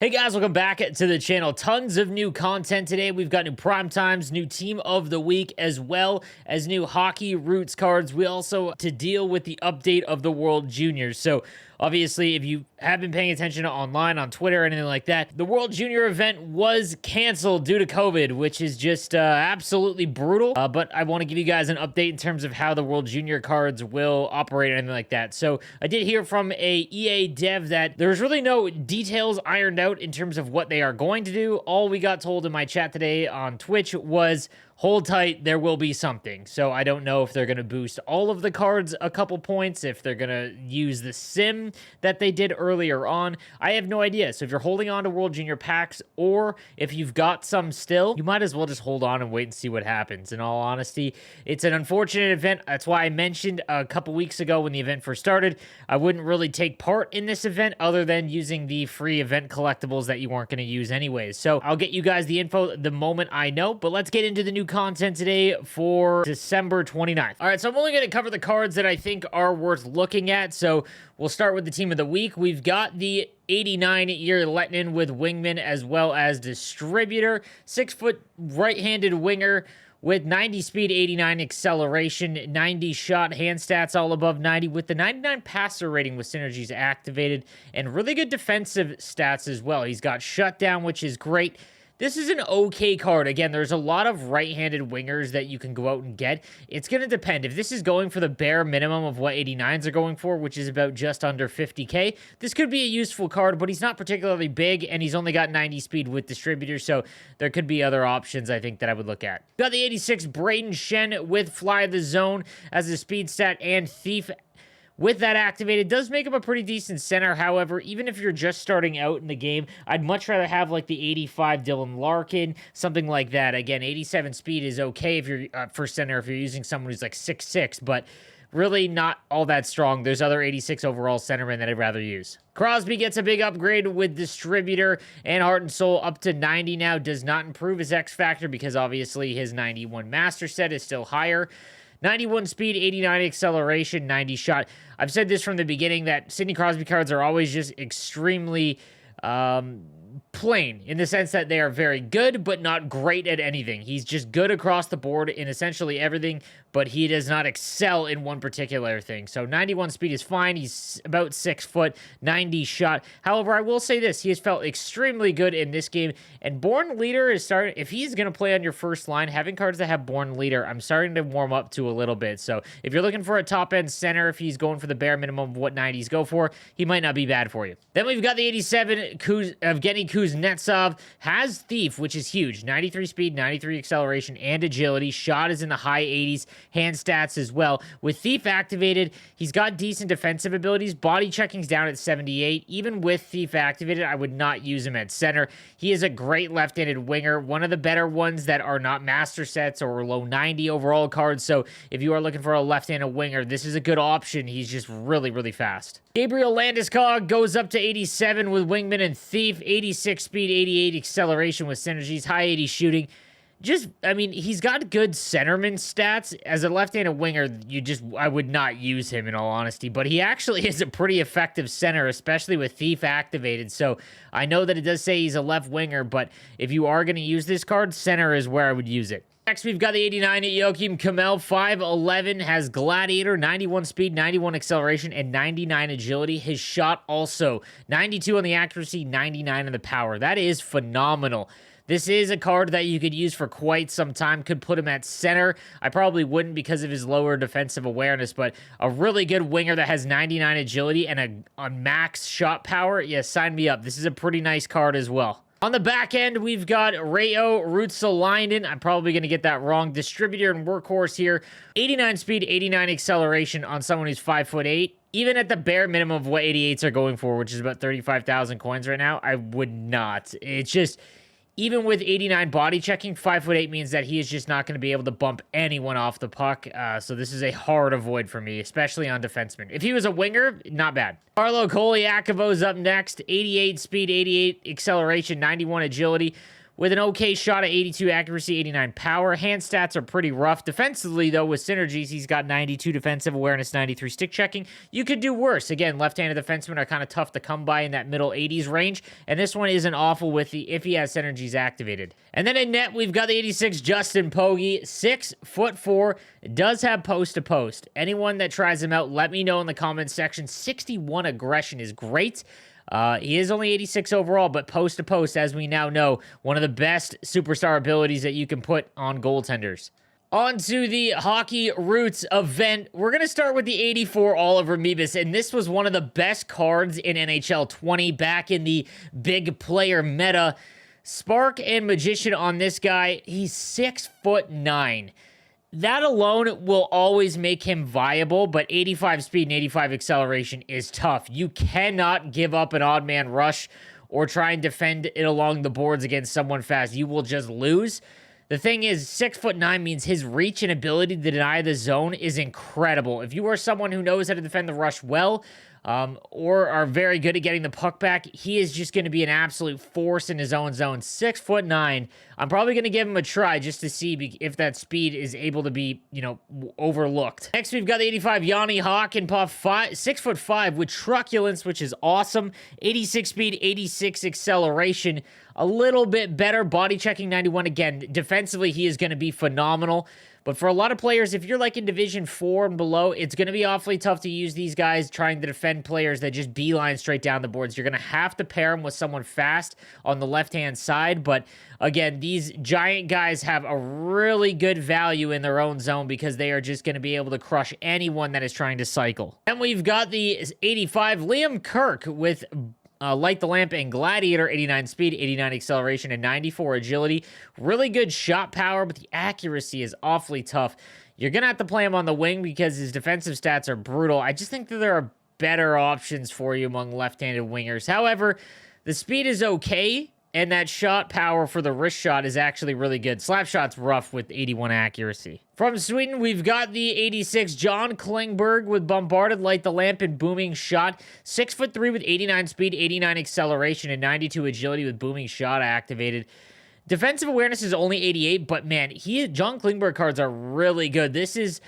Hey guys, welcome back to the channel. Tons of new content today. We've got new prime times, new team of the week, as well as new hockey roots cards. We also to deal with the update of the World Juniors. So obviously, if you have been paying attention to online on Twitter or anything like that, the World Junior event was canceled due to COVID, which is just absolutely brutal. But I want to give you guys an update in terms of how the World Junior cards will operate or anything like that. So I did hear from a EA dev that there's really no details ironed out in terms of what they are going to do. All we got told in my chat today on Twitch was hold tight, there will be something. So I don't know if they're going to boost all of the cards a couple points, if they're going to use the sim that they did earlier on. I have no idea. So if you're holding on to World Junior packs, or if you've got some still, you might as well just hold on and wait and see what happens. In all honesty, it's an unfortunate event. That's why I mentioned a couple weeks ago when the event first started, I wouldn't really take part in this event other than using the free event collectibles that you weren't going to use anyways. So I'll get you guys the info the moment I know, but let's get into the new content today for December 29th. All right, so I'm only going to cover the cards that I think are worth looking at. So we'll start with the team of the week. We've got the 89 JERE LEHTINEN with wingman as well as distributor. 6-foot right-handed winger with 90 speed, 89 acceleration, 90 shot, hand stats all above 90 with the 99 passer rating with synergies activated, and really good defensive stats as well. He's got shutdown, which is great. This is an okay card. Again, there's a lot of right-handed wingers that you can go out and get. It's going to depend. If this is going for the bare minimum of what 89s are going for, which is about just under 50k, this could be a useful card, but he's not particularly big, and he's only got 90 speed with distributor, so there could be other options, I think, that I would look at. Got the 86 BRAYDEN SCHENN with Fly the Zone as a speed stat and Thief. With that activated, does make him a pretty decent center. However, even if you're just starting out in the game, I'd much rather have like the 85 Dylan Larkin, something like that. Again, 87 speed is okay if you're for center if you're using someone who's like 6'6", but really not all that strong. There's other 86 overall centermen that I'd rather use. Crosby gets a big upgrade with distributor and heart and soul up to 90 now. Does not improve his X factor because obviously his 91 master set is still higher. 91 speed, 89 acceleration, 90 shot. I've said this from the beginning that Sidney Crosby cards are always just extremely plain in the sense that they are very good, but not great at anything. He's just good across the board in essentially everything, but he does not excel in one particular thing. So 91 speed is fine. He's about 6 foot, 90 shot. However, I will say this, he has felt extremely good in this game, and Born Leader is starting, if he's going to play on your first line, having cards that have Born Leader, I'm starting to warm up to a little bit. So if you're looking for a top-end center, if he's going for the bare minimum of what 90s go for, he might not be bad for you. Then we've got the 87 Evgeny Kuznetsov, has Thief, which is huge. 93 speed, 93 acceleration, and agility. Shot is in the high 80s. Hand stats as well. With Thief activated, he's got decent defensive abilities. Body checking's down at 78. Even with Thief activated, I would not use him at center. He is a great left-handed winger, one of the better ones that are not master sets or low 90 overall cards. So if you are looking for a left-handed winger, this is a good option. He's just really, really fast. GABRIEL Landeskog goes up to 87 with wingman and Thief, 86 speed, 88 acceleration with synergies, high 80 shooting. Just, I mean, he's got good centerman stats. As a left-handed winger, I would not use him in all honesty, but he actually is a pretty effective center, especially with Thief activated. So I know that it does say he's a left winger, but if you are going to use this card, center is where I would use it. Next, we've got the 89 JOAKIM KEMELL, 5'11", has Gladiator, 91 speed, 91 acceleration, and 99 agility. His shot also 92 on the accuracy, 99 on the power. That is phenomenal. This is a card that you could use for quite some time. Could put him at center. I probably wouldn't because of his lower defensive awareness, but a really good winger that has 99 agility and a max shot power. Yeah, sign me up. This is a pretty nice card as well. On the back end, we've got REIJO, RUOTSALAINEN. I'm probably going to get that wrong. Distributor and workhorse here. 89 speed, 89 acceleration on someone who's 5'8". Even at the bare minimum of what 88s are going for, which is about 35,000 coins right now, I would not. It's just, even with 89 body checking, 5'8" means that he is just not going to be able to bump anyone off the puck. So this is a hard avoid for me, especially on defensemen. If he was a winger, not bad. CARLO COLAIACOVO is up next. 88 speed, 88 acceleration, 91 agility. with an okay shot at 82 accuracy, 89 power. Hand stats are pretty rough. Defensively, though, with synergies, he's got 92 defensive awareness, 93 stick checking. You could do worse. Again, left-handed defensemen are kind of tough to come by in that middle 80s range, and this one isn't awful with the if he has synergies activated. And then in net, we've got the 86 Justin Pogge, 6'4", does have post-to-post. Anyone that tries him out, let me know in the comments section. 61 aggression is great. He is only 86 overall, but post-to-post, as we now know, one of the best superstar abilities that you can put on goaltenders. On to the Hockey Roots event. We're going to start with the 84 Oliver MEBUS, and this was one of the best cards in NHL 20 back in the big player meta. Spark and Magician on this guy. He's 6'9". That alone will always make him viable, but 85 speed and 85 acceleration is tough. You cannot give up an odd man rush or try and defend it along the boards against someone fast. You will just lose. The thing is, 6'9" means his reach and ability to deny the zone is incredible. If you are someone who knows how to defend the rush well, or are very good at getting the puck back, he is just going to be an absolute force in his own zone. 6'9". I'm probably going to give him a try just to see if that speed is able to be, overlooked. Next, we've got the 85 Jani HAKANPÄÄ, 6'5", with truculence, which is awesome. 86 speed, 86 acceleration. A little bit better. Body checking 91. Again, defensively, he is going to be phenomenal. But for a lot of players, if you're like in Division 4 and below, it's going to be awfully tough to use these guys trying to defend players that just beeline straight down the boards. You're going to have to pair them with someone fast on the left-hand side. But again, these giant guys have a really good value in their own zone because they are just going to be able to crush anyone that is trying to cycle. And we've got the 85 Liam Kirk with Light the Lamp and Gladiator, 89 speed, 89 acceleration, and 94 agility. Really good shot power, but the accuracy is awfully tough. You're going to have to play him on the wing because his defensive stats are brutal. I just think that there are better options for you among left-handed wingers. However, the speed is okay, and that shot power for the wrist shot is actually really good. Slap shot's rough with 81 accuracy. From Sweden, we've got the 86 John Klingberg with Bombarded, Light the Lamp, and Booming Shot. 6'3" with 89 speed, 89 acceleration, and 92 agility with Booming Shot activated. Defensive awareness is only 88, but man, John Klingberg cards are really good. This is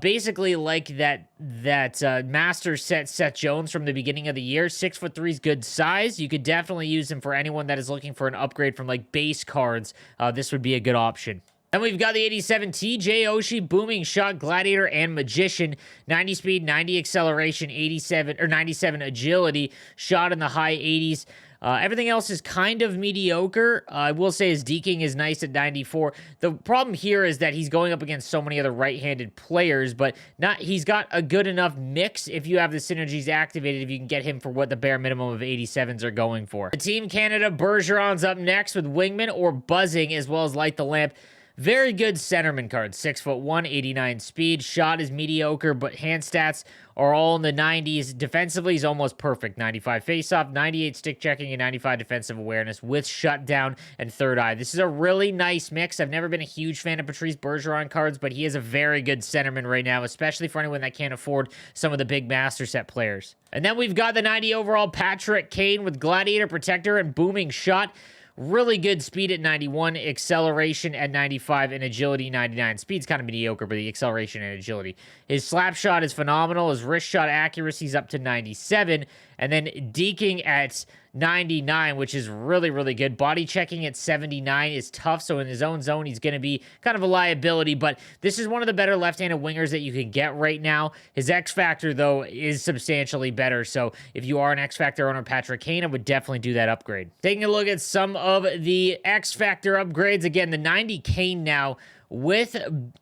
basically like that master set Seth Jones from the beginning of the year. 6'3" is good size. You could definitely use him for anyone that is looking for an upgrade from like base cards. This would be a good option. Then we've got the 87 TJ Oshie, Booming Shot, Gladiator, and Magician. 90 speed, 90 acceleration, 97 agility, shot in the high 80s. Everything else is kind of mediocre. I will say his deking is nice at 94. The problem here is that he's going up against so many other right-handed players, but he's got a good enough mix if you have the synergies activated, if you can get him for what the bare minimum of 87s are going for. The Team Canada Bergeron's up next with Wingman or Buzzing, as well as Light the Lamp. Very good centerman card. 6'1", 89 speed. Shot is mediocre, but hand stats are all in the 90s. Defensively, he's almost perfect. 95 faceoff, 98 stick checking, and 95 defensive awareness with shutdown and third eye. This is a really nice mix. I've never been a huge fan of Patrice Bergeron cards, but he is a very good centerman right now, especially for anyone that can't afford some of the big master set players. And then we've got the 90 overall Patrick Kane with Gladiator, Protector, and Booming Shot. Really good speed at 91, acceleration at 95, and agility 99. Speed's kind of mediocre, but the acceleration and agility. His slap shot is phenomenal. His wrist shot accuracy is up to 97, and then deking at 99, which is really, really good. Body checking at 79 is tough, so in his own zone, he's going to be kind of a liability, but this is one of the better left-handed wingers that you can get right now. His X-Factor, though, is substantially better, so if you are an X-Factor owner, Patrick Kane, I would definitely do that upgrade. Taking a look at some of the X-Factor upgrades, again, the 90 Kane now, with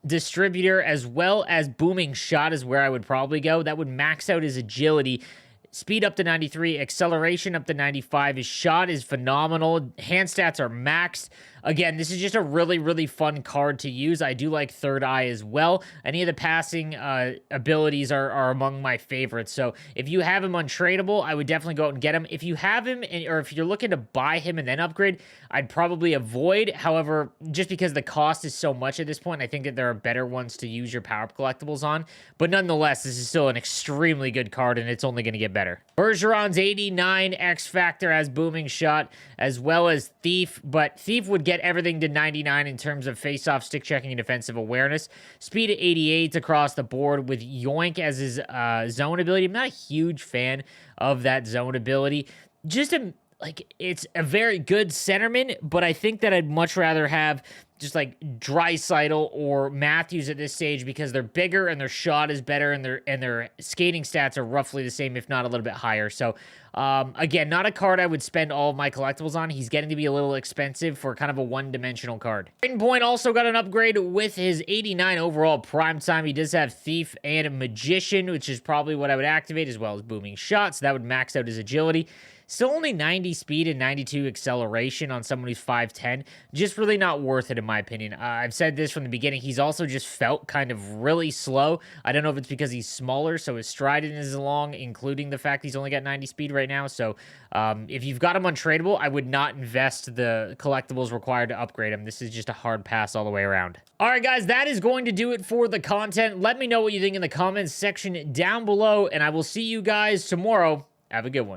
Distributor as well as Booming Shot is where I would probably go. That would max out his agility. Speed up to 93, acceleration up to 95. His shot is phenomenal. Hand stats are maxed. Again, this is just a really, really fun card to use. I do like Third Eye as well. Any of the passing abilities are among my favorites. So if you have him untradeable, I would definitely go out and get him. If you have him, or if you're looking to buy him and then upgrade, I'd probably avoid. However, just because the cost is so much at this point, I think that there are better ones to use your power collectibles on. But nonetheless, this is still an extremely good card, and it's only going to get better. better. Bergeron's 89 X Factor has Booming Shot, as well as Thief, but Thief would get everything to 99 in terms of face-off, stick checking, and defensive awareness. Speed at 88 across the board with Yoink as his zone ability. I'm not a huge fan of that zone ability. Just it's a very good centerman, but I think that I'd much rather have just like Draisaitl or Matthews at this stage because they're bigger and their shot is better and their skating stats are roughly the same, if not a little bit higher. So again, not a card I would spend all of my collectibles on. He's getting to be a little expensive for kind of a one-dimensional card. Brayden Point also got an upgrade with his 89 overall prime time. He does have Thief and Magician, which is probably what I would activate, as well as Booming Shot, so that would max out his agility. Still only 90 speed and 92 acceleration on someone who's 5'10". Just really not worth it, in my opinion. I've said this from the beginning. He's also just felt kind of really slow. I don't know if it's because he's smaller, so his stride isn't long, including the fact he's only got 90 speed right now. So if you've got him untradeable, I would not invest the collectibles required to upgrade him. This is just a hard pass all the way around. All right, guys, that is going to do it for the content. Let me know what you think in the comments section down below, and I will see you guys tomorrow. Have a good one.